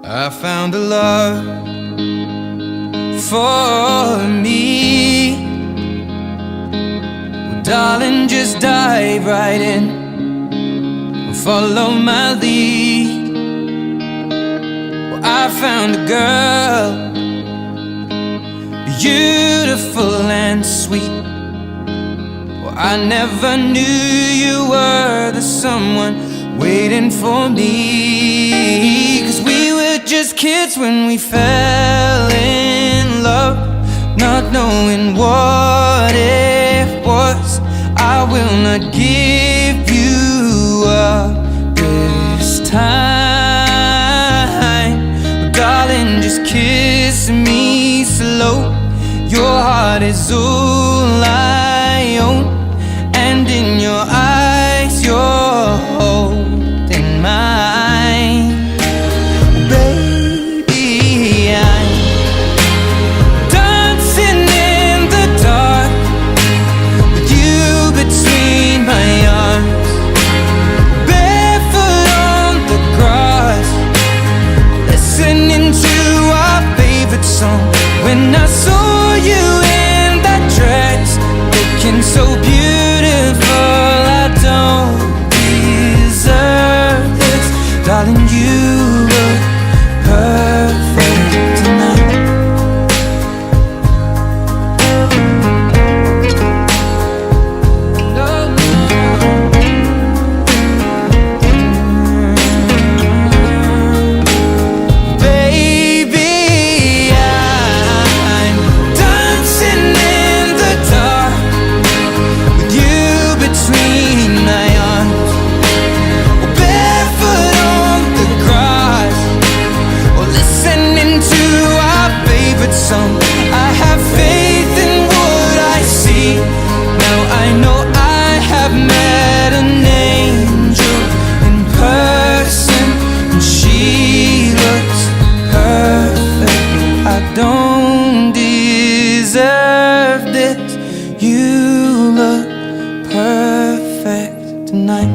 I found a love for me. Well, darling, just dive right in and follow my lead. Well, I found a girl, beautiful and sweet. Well, I never knew you were the someone waiting for me. 'Cause we were just kids when we fell in love, not knowing what it was. I will not give you up this time. But darling, just kiss me slow. Your heart is all I own, and in your eyes you're holding mine. Baby, I'm dancing in the dark with you between my arms, barefoot on the grass, listening to our favorite song. When I saw you in that dress, looking so beautiful, I don't deserve this. Darling, you look perfect tonight. Baby, I'm dancing in the dark with you between my arms, barefoot on the grass, or listening to our favorite song. I have faith in what I see. Now I know I have met an angel in person, and she looks perfect. I don't deserve this. You look perfect tonight.